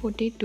42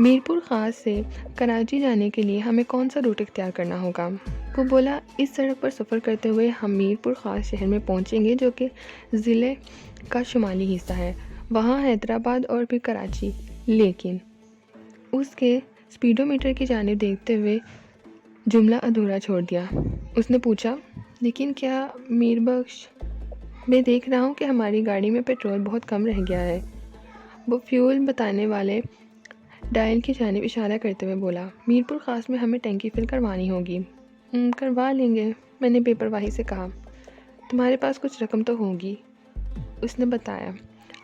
میرپور خاص سے کراچی جانے کے لیے ہمیں کون سا روٹ اختیار کرنا ہوگا؟ وہ بولا، اس سڑک پر سفر کرتے ہوئے ہم میرپور خاص شہر میں پہنچیں گے جو کہ ضلع کا شمالی حصہ ہے، وہاں حیدرآباد اور پھر کراچی۔ لیکن اس کے سپیڈو میٹر کی جانب دیکھتے ہوئے جملہ ادھورا چھوڑ دیا۔ اس نے پوچھا، لیکن کیا میر بخش؟ میں دیکھ رہا ہوں کہ ہماری گاڑی میں پیٹرول بہت کم رہ گیا ہے۔ وہ فیول بتانے والے ڈائل کی جانب اشارہ کرتے ہوئے بولا، میرپور خاص میں ہمیں ٹینکی فل کروانی ہوگی۔ کروا لیں گے، میں نے بے پرواہی سے کہا۔ تمہارے پاس کچھ رقم تو ہوگی؟ اس نے بتایا،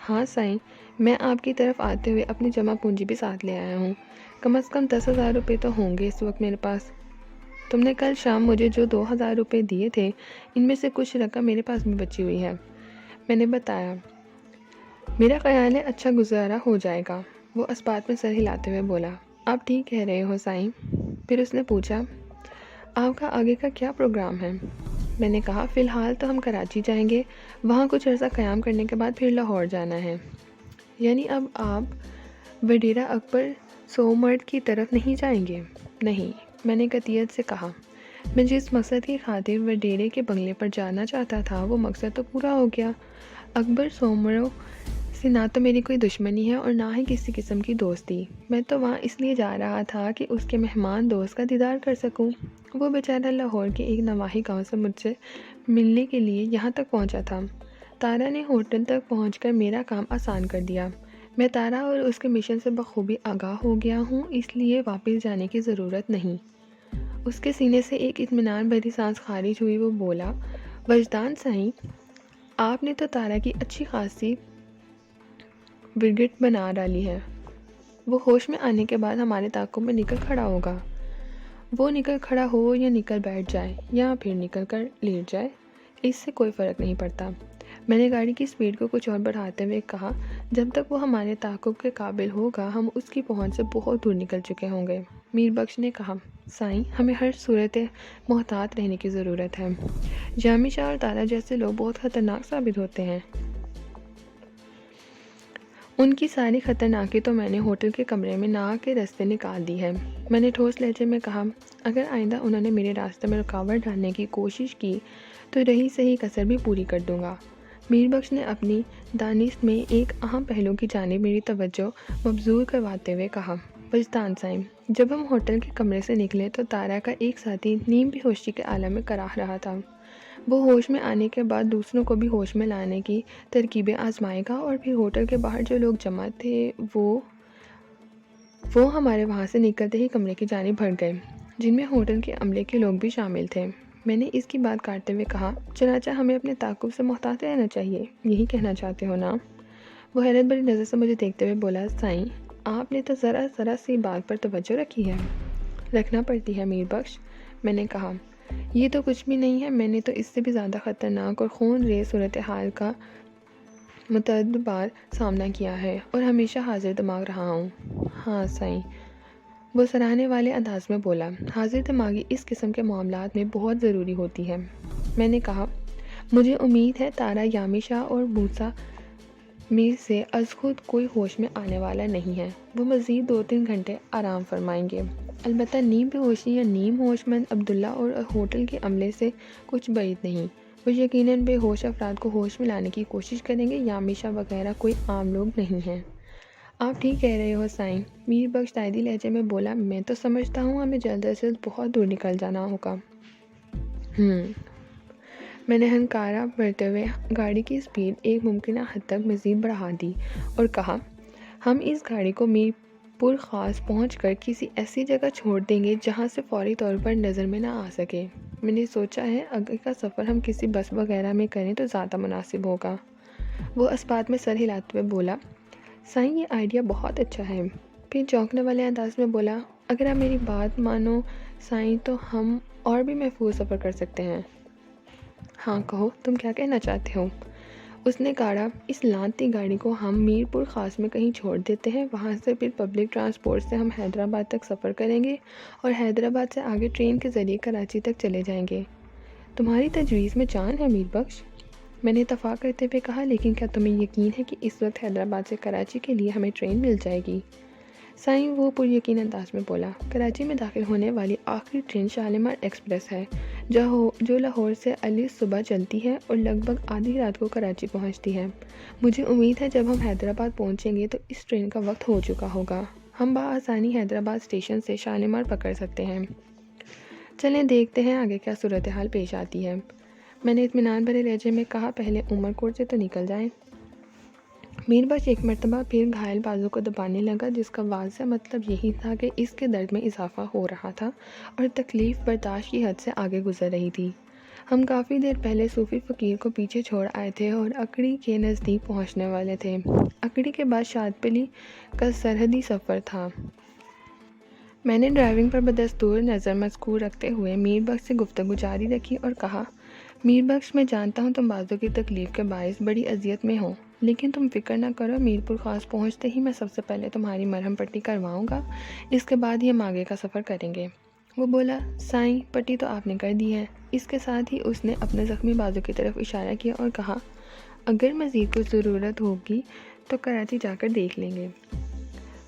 ہاں سائیں، میں آپ کی طرف آتے ہوئے اپنی جمع پونجی بھی ساتھ لے آیا ہوں، کم از کم 10,000 روپے تو ہوں گے اس وقت میرے پاس۔ تم نے کل شام مجھے جو 2,000 روپے دیے تھے، ان میں سے کچھ رقم میرے پاس بھی بچی ہوئی ہے، میں نے بتایا۔ میرا خیال ہے اچھا گزارا ہو جائے گا، وہ اس بات میں سر ہلاتے ہوئے بولا۔ آپ ٹھیک کہہ رہے ہو سائیں۔ پھر اس نے پوچھا، آپ کا آگے کا کیا پروگرام ہے؟ میں نے کہا، فی الحال تو ہم کراچی جائیں گے، وہاں کچھ عرصہ قیام کرنے کے بعد پھر لاہور جانا ہے۔ یعنی اب آپ وڈیرہ اکبر سومرد کی طرف نہیں جائیں گے؟ نہیں، میں نے قطعیت سے کہا۔ میں جس مقصد کی خاطر وڈیرے کے بنگلے پر جانا چاہتا تھا وہ مقصد تو پورا ہو گیا۔ اکبر سومرو سے نہ تو میری کوئی دشمنی ہے اور نہ ہی کسی قسم کی دوستی۔ میں تو وہاں اس لیے جا رہا تھا کہ اس کے مہمان دوست کا دیدار کر سکوں۔ وہ بیچارہ لاہور کے ایک نواحی گاؤں سے مجھ سے ملنے کے لیے یہاں تک پہنچا تھا۔ تارا نے ہوٹل تک پہنچ کر میرا کام آسان کر دیا۔ میں تارا اور اس کے مشن سے بخوبی آگاہ ہو گیا ہوں، اس لیے واپس جانے کی ضرورت نہیں۔ اس کے سینے سے ایک اطمینان بھری سانس خارج ہوئی۔ وہ بولا، وجدان سائیں، آپ نے تو تارا کی اچھی خاصی برگٹ بنا ڈالی ہے۔ وہ ہوش میں آنے کے بعد ہمارے تعاقب میں نکل کھڑا ہوگا۔ وہ نکل کھڑا ہو یا نکل بیٹھ جائے یا پھر نکل کر لیٹ جائے، اس سے کوئی فرق نہیں پڑتا۔ میں نے گاڑی کی سپیڈ کو کچھ اور بڑھاتے ہوئے کہا، جب تک وہ ہمارے تعاقب کے قابل ہوگا ہم اس کی پہنچ سے بہت دور نکل چکے ہوں گے۔ میر بخش نے کہا، سائیں، ہمیں ہر صورت محتاط رہنے کی ضرورت ہے۔ یامی شاہ اور تارا جیسے لوگ بہت خطرناک ثابت ہوتے ہیں۔ ان کی ساری خطرناکی تو میں نے ہوٹل کے کمرے میں ناک کے رستے نکال دی ہے۔ میں نے ٹھوس لہجے میں کہا، اگر آئندہ انہوں نے میرے راستے میں رکاوٹ ڈالنے کی کوشش کی تو رہی صحیح کسر بھی پوری کر دوں گا۔ میر بخش نے اپنی دانست میں ایک اہم پہلو کی جانب میری توجہ مبذول کرواتے ہوئے کہا، وجدان سائیں، جب ہم ہوٹل کے کمرے سے نکلے تو تارا کا ایک ساتھی نیم بے ہوشی کے عالم میں کراہ رہا تھا۔ وہ ہوش میں آنے کے بعد دوسروں کو بھی ہوش میں لانے کی ترکیبیں آزمائے گا، اور پھر ہوٹل کے باہر جو لوگ جمع تھے وہ ہمارے وہاں سے نکلتے ہی کمرے کی جانب بھر گئے، جن میں ہوٹل کے عملے کے لوگ بھی شامل تھے۔ میں نے اس کی بات کاٹتے ہوئے کہا، چنانچہ ہمیں اپنے تعاقب سے محتاط رہنا چاہیے، یہی کہنا چاہتے ہو نا؟ وہ حیرت بھری نظر سے مجھے دیکھتے ہوئے بولا، سائیں، آپ نے تو ذرا سی بات پر توجہ رکھی ہے۔ رکھنا پڑتی ہے میر بخش، میں نے کہا۔ یہ تو کچھ بھی نہیں ہے، میں نے تو اس سے بھی زیادہ خطرناک اور خون ریز صورتحال کا متعدد بار سامنا کیا ہے اور ہمیشہ حاضر دماغ رہا ہوں۔ ہاں سائیں، وہ سراہنے والے انداز میں بولا، حاضر دماغی اس قسم کے معاملات میں بہت ضروری ہوتی ہے۔ میں نے کہا، مجھے امید ہے تارا، یامی شاہ اور موسیٰ میر سے از خود کوئی ہوش میں آنے والا نہیں ہے۔ وہ مزید 2-3 گھنٹے آرام فرمائیں گے۔ البتہ نیم بے ہوشی یا نیم ہوش مند عبداللہ اور ہوٹل کے عملے سے کچھ بعید نہیں۔ وہ یقیناً بے ہوش افراد کو ہوش میں لانے کی کوشش کریں گے۔ یامی شاہ وغیرہ کوئی عام لوگ نہیں ہیں۔ آپ ٹھیک کہہ رہے ہو سائیں، میر بخش تائیدی لہجے میں بولا، میں تو سمجھتا ہوں ہمیں جلد از جلد بہت دور نکل جانا ہوگا۔ میں نے ہنکارا بھرتے ہوئے گاڑی کی سپیڈ ایک ممکنہ حد تک مزید بڑھا دی اور کہا، ہم اس گاڑی کو میر پور خاص پہنچ کر کسی ایسی جگہ چھوڑ دیں گے جہاں سے فوری طور پر نظر میں نہ آ سکے۔ میں نے سوچا ہے آگے کا سفر ہم کسی بس وغیرہ میں کریں تو زیادہ مناسب ہوگا۔ وہ اس بات میں سر ہلاتے ہوئے بولا، سائیں، یہ آئیڈیا بہت اچھا ہے۔ پھر چونکنے والے انداز میں بولا، اگر آپ میری بات مانو سائیں تو ہم اور بھی محفوظ سفر کر سکتے ہیں۔ ہاں کہو، تم کیا کہنا چاہتے ہو؟ اس نے کہا، اس لانتی گاڑی کو ہم میر پور خاص میں کہیں چھوڑ دیتے ہیں، وہاں سے پھر پبلک ٹرانسپورٹ سے ہم حیدرآباد تک سفر کریں گے اور حیدرآباد سے آگے ٹرین کے ذریعے کراچی تک چلے جائیں گے۔ تمہاری تجویز میں جان ہے میر بخش، میں نے اتفاق کرتے ہوئے کہا، لیکن کیا تمہیں یقین ہے کہ اس وقت حیدرآباد سے کراچی کے لیے ہمیں ٹرین مل جائے گی؟ سائیں وہ پر یقین انداز میں بولا، کراچی میں داخل ہونے والی آخری ٹرین شالیمار ایکسپریس ہے جو لاہور سے علی صبح چلتی ہے اور لگ بھگ آدھی رات کو کراچی پہنچتی ہے۔ مجھے امید ہے جب ہم حیدرآباد پہنچیں گے تو اس ٹرین کا وقت ہو چکا ہوگا، ہم بآسانی حیدرآباد اسٹیشن سے شالیمار پکڑ سکتے ہیں۔ چلیں دیکھتے ہیں آگے کیا صورتحال پیش آتی ہے، میں نے اطمینان بھرے لہجے میں کہا، پہلے عمر کوٹ سے تو نکل جائیں۔ میر بخش ایک مرتبہ پھر گھائل بازو کو دبانے لگا، جس کا واضح مطلب یہی تھا کہ اس کے درد میں اضافہ ہو رہا تھا اور تکلیف برداشت کی حد سے آگے گزر رہی تھی۔ ہم کافی دیر پہلے صوفی فقیر کو پیچھے چھوڑ آئے تھے اور اکڑی کے نزدیک پہنچنے والے تھے۔ اکڑی کے بعد شادپلی کا سرحدی سفر تھا۔ میں نے ڈرائیونگ پر بدستور نظر مذکور رکھتے ہوئے میر بخش سے گفتگو جاری رکھی اور کہا، میر بخش میں جانتا ہوں تم بازو کی تکلیف کے باعث بڑی اذیت میں ہو، لیکن تم فکر نہ کرو، میرپور خاص پہنچتے ہی میں سب سے پہلے تمہاری مرہم پٹی کرواؤں گا، اس کے بعد ہی ہم آگے کا سفر کریں گے۔ وہ بولا، سائیں پٹی تو آپ نے کر دی ہے۔ اس کے ساتھ ہی اس نے اپنے زخمی بازو کی طرف اشارہ کیا اور کہا، اگر مزید کچھ ضرورت ہوگی تو کراچی جا کر دیکھ لیں گے۔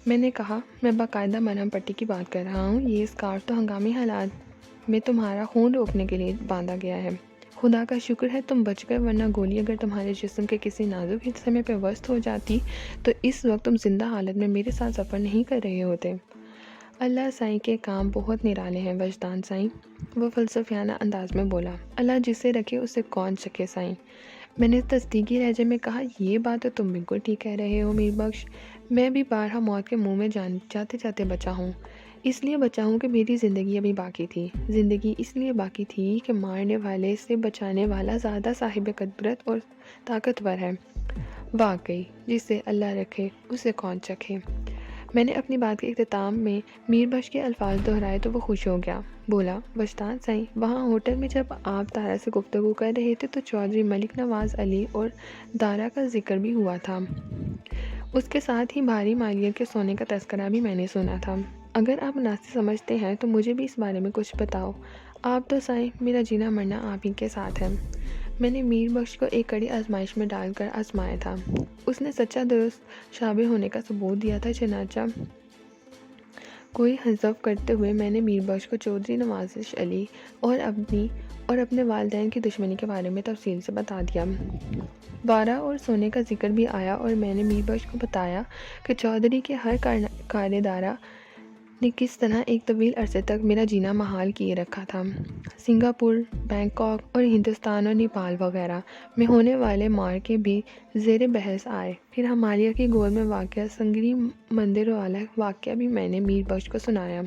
میں نے کہا، میں باقاعدہ مرہم پٹی کی بات کر رہا ہوں، یہ اسکارف تو ہنگامی حالات میں تمہارا خون روکنے کے لیے باندھا گیا ہے۔ خدا کا شکر ہے تم بچ گئے، ورنہ گولی اگر تمہارے جسم کے کسی نازک حصے میں پیوست ہو جاتی تو اس وقت تم زندہ حالت میں میرے ساتھ سفر نہیں کر رہے ہوتے۔ اللہ سائیں کے کام بہت نرالے ہیں وجدان سائیں، وہ فلسفیانہ انداز میں بولا، اللہ جسے رکھے اسے کون چکے سائیں۔ میں نے تصدیقی لہجے میں کہا، یہ بات تو تم بالکل ٹھیک کہہ رہے ہو میر بخش، میں بھی بارہا موت کے منہ میں جاتے جاتے بچا ہوں، اس لیے بچا ہوں کہ میری زندگی ابھی باقی تھی۔ زندگی اس لیے باقی تھی کہ مارنے والے سے بچانے والا زیادہ صاحب قدرت اور طاقتور ہے۔ واقعی جسے اللہ رکھے اسے کون چکھے۔ میں نے اپنی بات کے اختتام میں میر بخش کے الفاظ دہرائے تو وہ خوش ہو گیا، بولا، وجدان سائیں، وہاں ہوٹل میں جب آپ دارا سے گفتگو کر رہے تھے تو چودھری ملک نواز علی اور دارا کا ذکر بھی ہوا تھا، اس کے ساتھ ہی بھاری مالیت کے سونے کا تذکرہ بھی میں نے سنا تھا۔ اگر آپ مناسب سمجھتے ہیں تو مجھے بھی اس بارے میں کچھ بتاؤ، آپ تو سائیں میرا جینا مرنا آپ ہی کے ساتھ ہے۔ میں نے میر بخش کو ایک کڑی آزمائش میں ڈال کر آزمایا تھا، اس نے سچا درست شابہ ہونے کا ثبوت دیا تھا، چنانچہ کوئی حذف کرتے ہوئے میں نے میر بخش کو چودھری نوازش علی اور اپنے والدین کی دشمنی کے بارے میں تفصیل سے بتا دیا۔ دارا اور سونے کا ذکر بھی آیا اور میں نے میر بخش کو بتایا کہ چودھری کے ہر کار دارا نے کس طرح ایک طویل عرصے تک میرا جینا محال کیے رکھا تھا۔ سنگاپور، بینکاک اور ہندوستان اور نیپال وغیرہ میں ہونے والے مارکے بھی زیر بحث آئے۔ پھر ہمالیہ کی گود میں واقع سنگری مندر والا واقعہ بھی میں نے میر بخش کو سنایا۔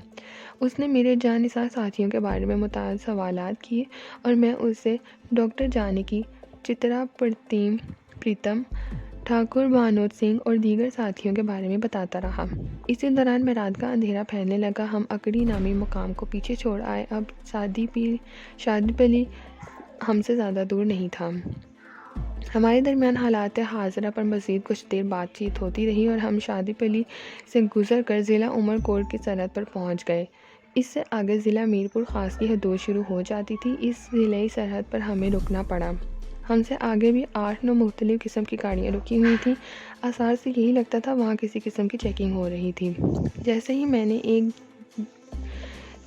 اس نے میرے جاں نثار ساتھیوں کے بارے میں متعدد سوالات کیے اور میں اسے ڈاکٹر جانکی، چترا پریتم، ٹھاکر بھانوت سنگھ اور دیگر ساتھیوں کے بارے میں بتاتا رہا۔ اسی دوران میں رات کا اندھیرا پھیلنے لگا، ہم اکڑی نامی مقام کو پیچھے چھوڑ آئے، اب شادی پلی ہم سے زیادہ دور نہیں تھا۔ ہمارے درمیان حالات حاضرہ پر مزید کچھ دیر بات چیت ہوتی رہی اور ہم شادی پلی سے گزر کر ضلع عمر کوٹ کی سرحد پر پہنچ گئے۔ اس سے آگے ضلع میرپور خاص کی حدود شروع ہو جاتی تھی، اس ضلعی سرحد پر ہمیں رکنا پڑا۔ ہم سے آگے بھی 8-9 مختلف قسم کی گاڑیاں رکی ہوئی تھیں، آثار سے یہی لگتا تھا وہاں کسی قسم کی چیکنگ ہو رہی تھی۔ جیسے ہی میں نے ایک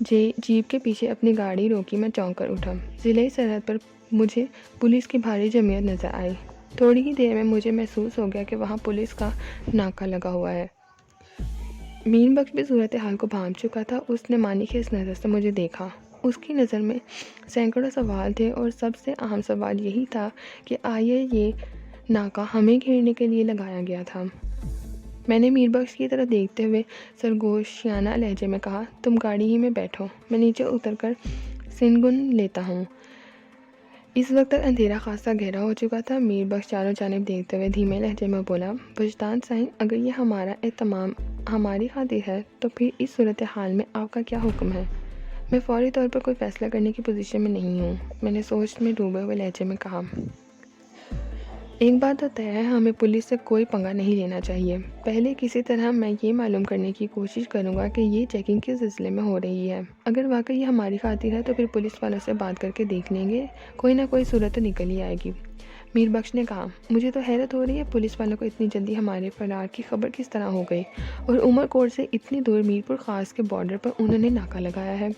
جیپ کے پیچھے اپنی گاڑی روکی میں چونک کر اٹھا، ضلعی سرحد پر مجھے پولیس کی بھاری جمعیت نظر آئی۔ تھوڑی ہی دیر میں مجھے محسوس ہو گیا کہ وہاں پولیس کا ناکہ لگا ہوا ہے۔ میر بخش بھی صورتحال کو بھانپ چکا تھا، اس نے مانی خیز نظر سے مجھے دیکھا، اس کی نظر میں سینکڑوں سوال تھے اور سب سے اہم سوال یہی تھا کہ آیا یہ ناکہ ہمیں گھیرنے کے لیے لگایا گیا تھا۔ میں نے میر بخش کی طرف دیکھتے ہوئے سرگوشیانہ لہجے میں کہا، تم گاڑی ہی میں بیٹھو، میں نیچے اتر کر سنگن لیتا ہوں۔ اس وقت تک اندھیرا خاصا گہرا ہو چکا تھا۔ میر بخش چاروں جانب دیکھتے ہوئے دھیمے لہجے میں بولا، وجدان سائیں، اگر یہ ہمارا اہتمام ہماری خاطر ہے تو پھر اس صورتحال میں آپ کا کیا حکم ہے؟ میں فوری طور پر کوئی فیصلہ کرنے کی پوزیشن میں نہیں ہوں، میں نے سوچ میں ڈوبے ہوئے لہجے میں کہا۔ ایک بات تو طے ہے، ہمیں پولیس سے کوئی پنگا نہیں لینا چاہیے۔ پہلے کسی طرح میں یہ معلوم کرنے کی کوشش کروں گا کہ یہ چیکنگ کس سلسلے میں ہو رہی ہے۔ اگر واقعی یہ ہماری خاطر ہے تو پھر پولیس والوں سے بات کر کے دیکھ لیں گے، کوئی نہ کوئی صورت تو نکل ہی آئے گی۔ میر بخش نے کہا، مجھے تو حیرت ہو رہی ہے پولیس والوں کو اتنی جلدی ہمارے فرار کی خبر کس طرح ہو گئی، اور عمر کوٹ سے اتنی دور میرپور خاص کے بارڈر پر انہوں نے ناکہ لگایا ہے۔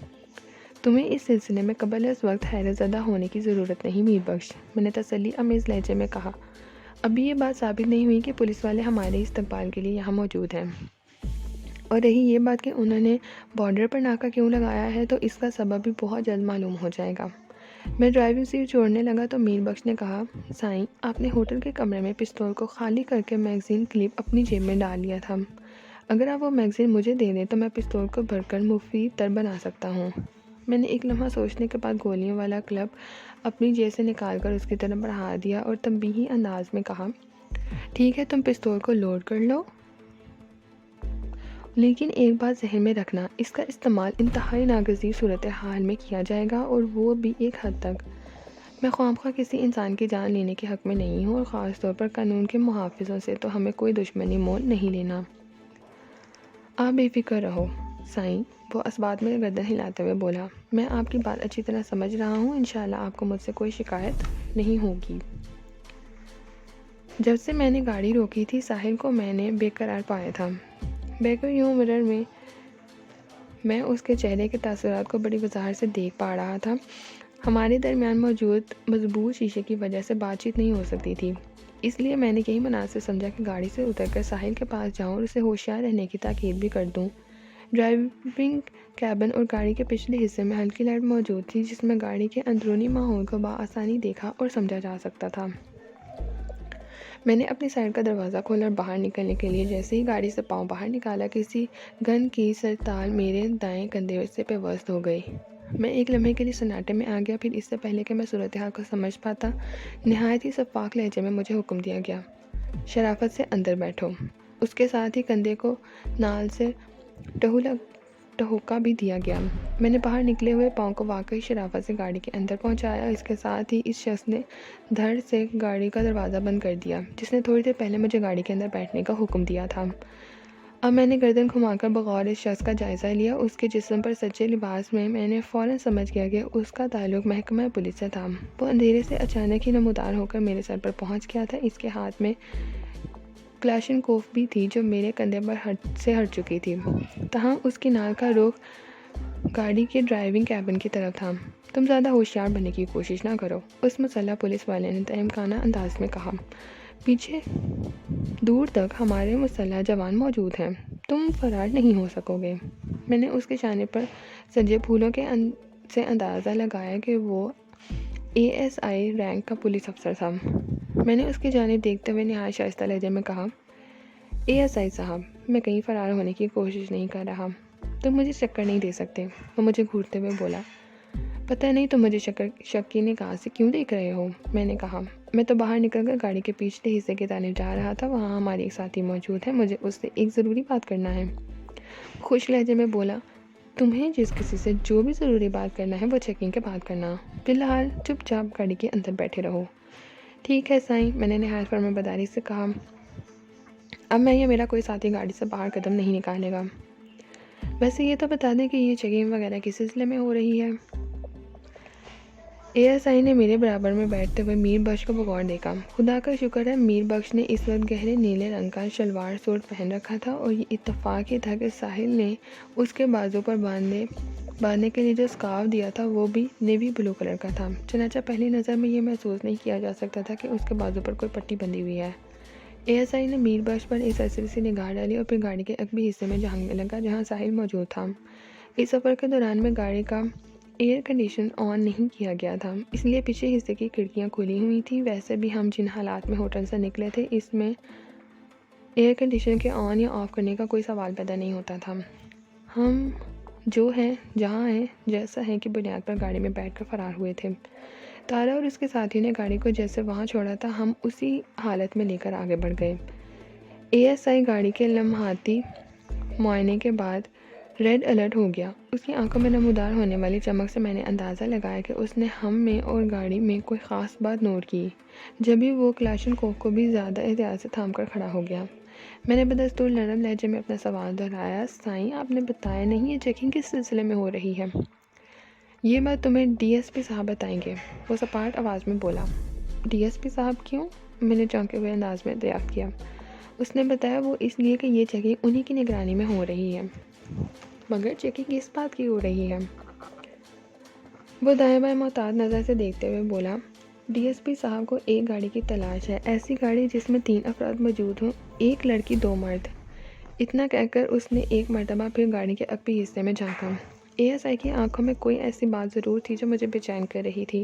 تمہیں اس سلسلے میں قبل از وقت حیرت زدہ ہونے کی ضرورت نہیں میر بخش، میں نے تسلی آمیز لہجے میں کہا۔ ابھی یہ بات ثابت نہیں ہوئی کہ پولیس والے ہمارے استقبال کے لیے یہاں موجود ہیں، اور رہی یہ بات کہ انہوں نے بارڈر پر ناکہ کیوں لگایا ہے تو اس کا سبب بھی بہت جلد معلوم ہو جائے گا۔ میں ڈرائیونگ سیٹ چھوڑنے لگا تو میر بخش نے کہا، سائیں آپ نے ہوٹل کے کمرے میں پستول کو خالی کر کے میگزین کلپ اپنی جیب میں ڈال لیا تھا۔ اگر آپ وہ میگزین مجھے دے دیں تو میں پستول کو بھر کر مفید تر بنا سکتا ہوں۔ میں نے ایک لمحہ سوچنے کے بعد گولیوں والا کلپ اپنی جیب سے نکال کر اس کی طرف بڑھا دیا اور تنبیہی انداز میں کہا، ٹھیک ہے تم پستول کو لوڈ کر لو، لیکن ایک بات ذہن میں رکھنا، اس کا استعمال انتہائی ناگزیر صورتحال میں کیا جائے گا، اور وہ بھی ایک حد تک۔ میں خواہ کسی انسان کی جان لینے کے حق میں نہیں ہوں، اور خاص طور پر قانون کے محافظوں سے تو ہمیں کوئی دشمنی مول نہیں لینا۔ آپ بے فکر رہو سائیں، وہ اسبات میں گردن ہلاتے ہوئے بولا، میں آپ کی بات اچھی طرح سمجھ رہا ہوں، انشاءاللہ آپ کو مجھ سے کوئی شکایت نہیں ہوگی۔ جب سے میں نے گاڑی روکی تھی ساحل کو میں نے بے قرار پایا تھا۔ بیک یوں مرر میں اس کے چہرے کے تاثرات کو بڑی وضاحت سے دیکھ پا رہا تھا۔ ہمارے درمیان موجود مضبوط شیشے کی وجہ سے بات چیت نہیں ہو سکتی تھی، اس لیے میں نے یہی مناسب سمجھا کہ گاڑی سے اتر کر ساحل کے پاس جاؤں اور اسے ہوشیار رہنے کی تاکید بھی کر دوں۔ ڈرائیونگ کیبن اور گاڑی کے پچھلے حصے میں ہلکی لائٹ موجود تھی جس میں گاڑی کے اندرونی ماحول کو بآسانی دیکھا اور سمجھا جا سکتا تھا۔ میں نے اپنی سائیڈ کا دروازہ کھولا اور باہر نکلنے کے لیے جیسے ہی گاڑی سے پاؤں باہر نکالا کسی گن کی سرتال میرے دائیں کندھے سے پیوست ہو گئی۔ میں ایک لمحے کے لیے سناٹے میں آ گیا، پھر اس سے پہلے کہ میں صورتحال کو سمجھ پاتا نہایت ہی شفاف لہجے میں مجھے حکم دیا گیا، شرافت سے اندر بیٹھو۔ اس کے ساتھ ہی کندھے کو نال سے ٹہوکا بھی دیا گیا۔ میں نے باہر نکلے ہوئے پاؤں کو واقعی شرافت سے گاڑی کے اندر پہنچایا، اس کے ساتھ ہی اس شخص نے دھڑ سے گاڑی کا دروازہ بند کر دیا جس نے تھوڑی دیر پہلے مجھے گاڑی کے اندر بیٹھنے کا حکم دیا تھا۔ اب میں نے گردن گھما کر بغور اس شخص کا جائزہ لیا۔ اس کے جسم پر سچے لباس میں نے فوراً سمجھ گیا کہ اس کا تعلق محکمہ پولیس سے تھا۔ وہ اندھیرے سے اچانک ہی نمودار ہو کر میرے سر پر پہنچ گیا تھا۔ اس کے ہاتھ میں کلاشنکوف بھی تھی جو میرے کندھے پر ہٹ چکی تھی، تاہم اس کی ناک کا رخ گاڑی کے ڈرائیونگ کیبن کی طرف تھا۔ تم زیادہ ہوشیار بننے کی کوشش نہ کرو، اس مسلح پولیس والے نے تہمکانہ انداز میں کہا۔ پیچھے دور تک ہمارے مسلح جوان موجود ہیں، تم فرار نہیں ہو سکو گے۔ میں نے اس کے شانے پر سجے پھولوں سے اندازہ لگایا کہ وہ ASI رینک کا پولیس افسر تھا۔ میں نے اس کی جانب دیکھتے ہوئے نہایت شائستہ لہجے میں کہا، ASI صاحب، میں کہیں فرار ہونے کی کوشش نہیں کر رہا، تم مجھے چکر نہیں دے سکتے۔ وہ مجھے گھورتے ہوئے بولا، پتہ نہیں تم مجھے شک کی نگاہ سے کیوں دیکھ رہے ہو؟ میں نے کہا، میں تو باہر نکل کر گاڑی کے پچھلے حصے کی جانب جا رہا تھا، وہاں ہمارے ایک ساتھی موجود ہیں، مجھے اس سے ایک ضروری بات کرنا ہے۔ خوش لہجے میں بولا، تمہیں جس کسی سے جو بھی ضروری بات کرنا ہے وہ چیکنگ کے بعد کرنا، فی الحال چپ چاپ گاڑی کے اندر بیٹھے رہو۔ ٹھیک ہے سائیں، میں نے نہایت فرمانبرداری سے کہا۔ اب میں یا میرا کوئی ساتھی گاڑی سے باہر قدم نہیں نکالے گا۔ ویسے یہ تو بتا دیں کہ یہ چیکنگ وغیرہ کس سلسلے میں ہو رہی ہے؟ ASI نے میرے برابر میں بیٹھتے ہوئے میر بخش کو بغور دیکھا۔ خدا کا شکر ہے میر بخش نے اس وقت گہرے نیلے رنگ کا شلوار سوٹ پہن رکھا تھا، اور یہ اتفاق ہی تھا کہ ساحل نے اس کے بازو پر باندھنے کے لیے جو اسکارف دیا تھا وہ بھی نیوی بلو کلر کا تھا، چنانچہ پہلی نظر میں یہ محسوس نہیں کیا جا سکتا تھا کہ اس کے بازو پر کوئی پٹی بندھی ہوئی ہے۔ ASI نے میر بخش پر ایک سرسری سی نگاہ ڈالی اور پھر گاڑی کے عقبی حصے میں جھانکنے لگا جہاں ساحل موجود تھا۔ اس سفر کے دوران میں گاڑی کا ایئر کنڈیشن آن نہیں کیا گیا تھا، اس لیے پیچھے حصے کی کھڑکیاں کھلی ہوئی تھیں۔ ویسے بھی ہم جن حالات میں ہوٹل سے نکلے تھے اس میں ایئر کنڈیشن کے آن یا آف کرنے کا کوئی سوال پیدا نہیں ہوتا تھا۔ ہم جو ہیں جہاں ہیں جیسا ہے کی بنیاد پر گاڑی میں بیٹھ کر فرار ہوئے تھے۔ تارا اور اس کے ساتھی نے گاڑی کو جیسے وہاں چھوڑا تھا ہم اسی حالت میں لے کر آگے بڑھ گئے۔ ASI گاڑی کے لمحاتی معائنے کے بعد ریڈ الرٹ ہو گیا۔ اس کی آنکھوں میں نمودار ہونے والی چمک سے میں نے اندازہ لگایا کہ اس نے ہم میں اور گاڑی میں کوئی خاص بات نوٹ کی، جبھی وہ کلاشنکوف کو بھی زیادہ احتیاط سے تھام کر کھڑا ہو گیا۔ میں نے بدستور نرم لہجے میں اپنا سوال دہرایا، سائیں آپ نے بتایا نہیں یہ چیکنگ کس سلسلے میں ہو رہی ہے؟ یہ بات تمہیں DSP صاحب بتائیں گے، وہ سپاٹ آواز میں بولا۔ ڈی ایس پی صاحب کیوں؟ میں نے چونکے ہوئے انداز میں دریافت کیا۔ اس نے بتایا وہ اس لیے کہ یہ چیکنگ انہی کی نگرانی میں ہو رہی ہے۔ مگر چیکنگ اس بات کی ہو رہی ہے؟ وہ دائیں بائیں محتاط نظر سے دیکھتے ہوئے بولا، ڈی ایس پی صاحب کو ایک گاڑی کی تلاش ہے، ایسی گاڑی جس میں 3 افراد موجود ہوں، 1 لڑکی 2 مرد۔ اتنا کہہ کر اس نے ایک مرتبہ پھر گاڑی کے عقبی حصے میں جھانکا۔ اے ایس آئی کی آنکھوں میں کوئی ایسی بات ضرور تھی جو مجھے بے چین کر رہی تھی۔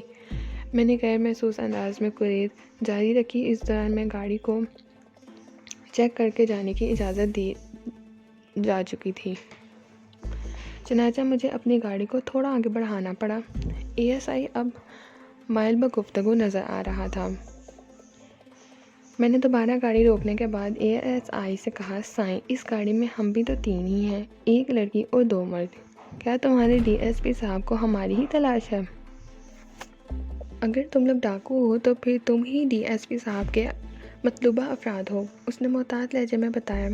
میں نے غیر محسوس انداز میں قرید جاری رکھی۔ اس دوران میں گاڑی کو چیک کر کے جانے کی اجازت دی جا چکی تھی، چنانچہ مجھے اپنی گاڑی کو تھوڑا آگے بڑھانا پڑا۔ اے ایس آئی اب مائل بہ گفتگو نظر آ رہا تھا۔ میں نے دوبارہ گاڑی روکنے کے بعد اے ایس آئی سے کہا، سائیں اس گاڑی میں ہم بھی تو 3 ہی ہیں، 1 لڑکی اور 2 مرد۔ کیا تمہارے ڈی ایس پی صاحب کو ہماری ہی تلاش ہے؟ اگر تم لوگ ڈاکو ہو تو پھر تم ہی ڈی ایس پی صاحب کے مطلوبہ افراد ہو، اس نے محتاط لہجے میں بتایا۔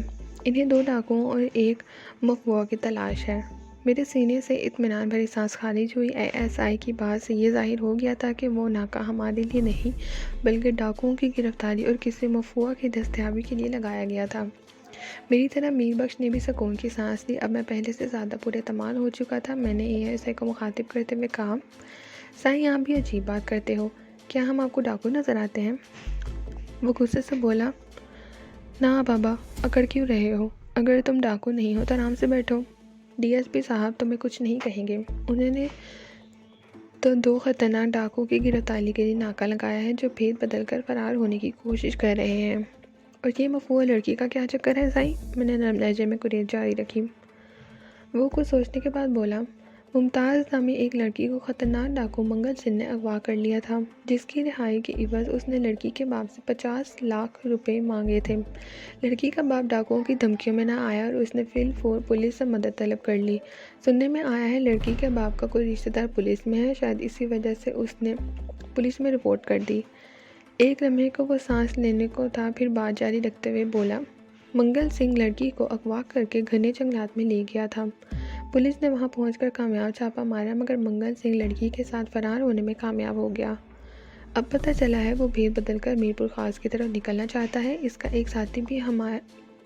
انہیں 2 ڈاکوؤں اور 1 مفوہ کی تلاش ہے۔ میرے سینے سے اطمینان بھری سانس خارج ہوئی۔ اے ایس آئی کی بات سے یہ ظاہر ہو گیا تھا کہ وہ ناکہ ہمارے لیے نہیں بلکہ ڈاکوؤں کی گرفتاری اور کسی مفوہ کی دستیابی کے لیے لگایا گیا تھا۔ میری طرح میر بخش نے بھی سکون کی سانس لی۔ اب میں پہلے سے زیادہ پراعتماد ہو چکا تھا۔ میں نے اے ایس آئی کو مخاطب کرتے ہوئے کہا، سائیں آپ بھی عجیب بات کرتے ہو، کیا ہم آپ کو ڈاکو نظر آتے ہیں؟ وہ غصے سے بولا، نا بابا اکڑ کیوں رہے ہو؟ اگر تم ڈاکو نہیں ہو تو آرام سے بیٹھو، ڈی ایس پی صاحب تمہیں کچھ نہیں کہیں گے۔ انہوں نے تو 2 خطرناک ڈاکوؤں کی گرفتاری کے لیے ناکہ لگایا ہے جو بھید بدل کر فرار ہونے کی کوشش کر رہے ہیں۔ اور یہ مفوہ لڑکی کا کیا چکر ہے سائیں؟ میں نے نرم لہجے میں قرید جاری رکھی۔ وہ کچھ سوچنے کے بعد بولا، ممتاز نامی ایک لڑکی کو خطرناک ڈاکو منگل سنگھ نے اغوا کر لیا تھا، جس کی رہائی کے عوض اس نے لڑکی کے باپ سے 50 لاکھ روپے مانگے تھے۔ لڑکی کا باپ ڈاکوؤں کی دھمکیوں میں نہ آیا اور اس نے فی الفور پولیس سے مدد طلب کر لی۔ سننے میں آیا ہے لڑکی کے باپ کا کوئی رشتہ دار پولیس میں ہے، شاید اسی وجہ سے اس نے پولیس میں رپورٹ کر دی۔ ایک لمحے کو وہ سانس لینے کو تھا، پھر بات جاری رکھتے ہوئے بولا، منگل سنگھ لڑکی کو اغوا کر کے گھنے جنگلات میں لے گیا تھا۔ پولیس نے وہاں پہنچ کر کامیاب چھاپہ مارا مگر منگل سنگھ لڑکی کے ساتھ فرار ہونے میں کامیاب ہو گیا۔ اب پتہ چلا ہے وہ بھید بدل کر میر پور خاص کی طرف نکلنا چاہتا ہے۔ اس کا ایک ساتھی بھی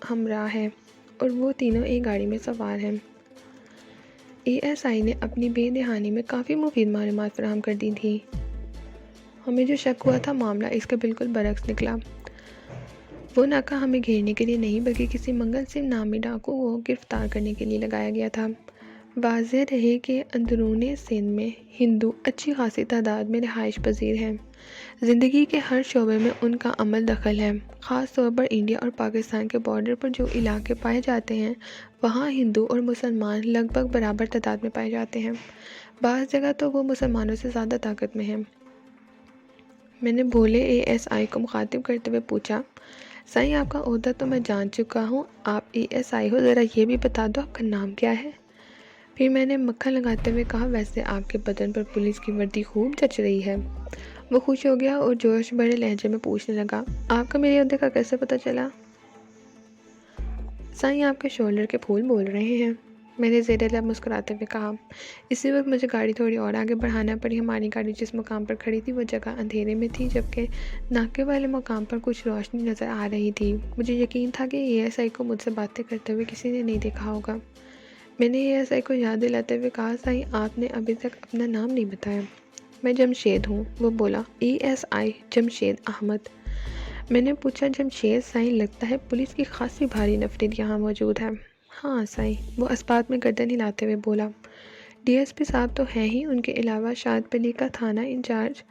ہمراہ ہے اور وہ تینوں ایک گاڑی میں سوار ہیں۔ اے ایس آئی نے اپنی بے دہانی میں کافی مفید معلومات فراہم کر دی تھی۔ ہمیں جو شک ہوا تھا معاملہ اس کا بالکل برعکس نکلا۔ وہ ناکہ ہمیں گھیرنے کے لیے نہیں بلکہ کسی منگل سنگھ نامی ڈاکو کو گرفتار کرنے کے لیے لگایا گیا تھا۔ واضح رہے کہ اندرون سندھ میں ہندو اچھی خاصی تعداد میں رہائش پذیر ہیں۔ زندگی کے ہر شعبے میں ان کا عمل دخل ہے۔ خاص طور پر انڈیا اور پاکستان کے بارڈر پر جو علاقے پائے جاتے ہیں وہاں ہندو اور مسلمان لگ بھگ برابر تعداد میں پائے جاتے ہیں، بعض جگہ تو وہ مسلمانوں سے زیادہ طاقت میں ہیں۔ میں نے بھولے اے ایس آئی کو مخاطب کرتے ہوئے پوچھا، سائیں آپ کا عہدہ تو میں جان چکا ہوں، آپ اے ایس آئی ہو، ذرا یہ بھی بتا دو آپ کا نام کیا ہے؟ پھر میں نے مکھن لگاتے ہوئے کہا، ویسے آپ کے بدن پر پولیس کی وردی خوب جچ رہی ہے۔ وہ خوش ہو گیا اور جوش بھرے لہجے میں پوچھنے لگا، آپ کا میرے عہدے کا کیسے پتہ چلا؟ سائیں آپ کے شولڈر کے پھول بول رہے ہیں، میں نے زیر لب مسکراتے ہوئے کہا۔ اسی وقت مجھے گاڑی تھوڑی اور آگے بڑھانا پڑی۔ ہماری گاڑی جس مقام پر کھڑی تھی وہ جگہ اندھیرے میں تھی جبکہ ناکے والے مقام پر کچھ روشنی نظر آ رہی تھی۔ مجھے یقین تھا کہ اے ایس آئی کو مجھ سے باتیں کرتے ہوئے کسی نے نہیں دیکھا ہوگا۔ میں نے اے ایس آئی کو یاد دلاتے ہوئے کہا، سائیں آپ نے ابھی تک اپنا نام نہیں بتایا۔ میں جمشید ہوں، وہ بولا۔ A S I Jamshed Ahmed. میں نے پوچھا، جمشید سائیں لگتا ہے پولیس کی خاصی بھاری نفرت یہاں موجود ہے۔ ہاں سائیں، وہ اسبات میں گردن ہلاتے ہوئے بولا۔ ڈی ایس پی صاحب تو ہیں ہی، ان کے علاوہ شاد پلی کا تھانہ in charge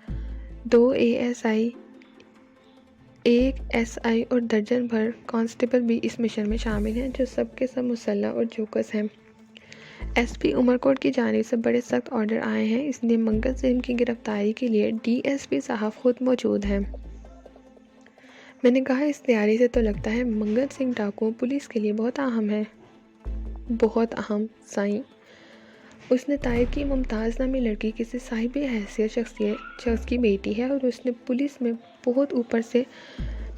2 A S I, 1 S I اور درجن بھر کانسٹیبل بھی اس مشن میں شامل ہیں جو سب کے سب مسلح اور چوکس ہیں۔ ایس پی عمرکوٹ کی جانب سے بڑے سخت آرڈر آئے ہیں، اس لیے منگل سنگھ کی گرفتاری کے لیے ڈی ایس پی صاحب خود موجود ہیں۔ میں نے کہا، اس تیاری سے تو لگتا ہے منگل سنگھ ڈاکو پولیس کے لیے بہت اہم ہے۔ بہت اہم سائیں، اس نے تائید کی، ممتاز نامی لڑکی کسی صاحب حیثیت شخص کی بیٹی ہے اور اس نے پولیس میں بہت اوپر سے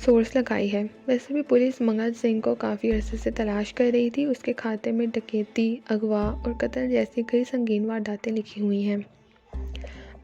سورس لگائی ہے۔ ویسے بھی پولیس منگل سنگھ کو کافی عرصے سے تلاش کر رہی تھی، اس کے کھاتے میں ڈکیتی، اغوا اور قتل جیسی کئی سنگین وارداتیں لکھی ہوئی ہیں۔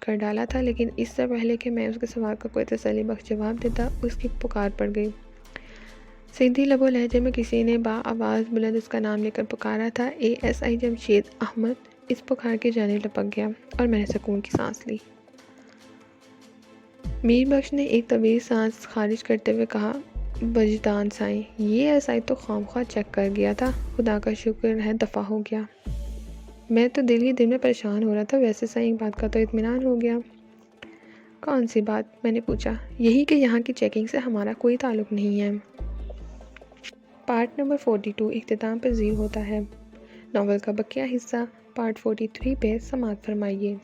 کر ڈالا تھا، لیکن اس سے پہلے کہ میں اس کے سوال کا کوئی تسلی بخش جواب دیتا، اس کی پکار پڑ گئی۔ سندھی لب و لہجے میں کسی نے آواز بلند اس کا نام لے کر پکارا تھا۔ ASI جمشید احمد اس پکار کی جانب لپک گیا اور میں نے سکون کی سانس لی۔ میر بخش نے ایک طویل سانس خارج کرتے ہوئے کہا، وجدان سائیں، یہ SI تو خواہ چیک کر گیا تھا، خدا کا شکر ہے دفع ہو گیا۔ میں تو دل ہی دل میں پریشان ہو رہا تھا، ویسے سائیں ایک بات کا تو اطمینان ہو گیا۔ کون سی بات؟ میں نے پوچھا۔ یہی کہ یہاں کی چیکنگ سے ہمارا کوئی تعلق نہیں ہے۔ پارٹ نمبر 42 اختتام پذیر ہوتا ہے۔ ناول کا بقیہ حصہ پارٹ 43 پہ سماعت فرمائیے۔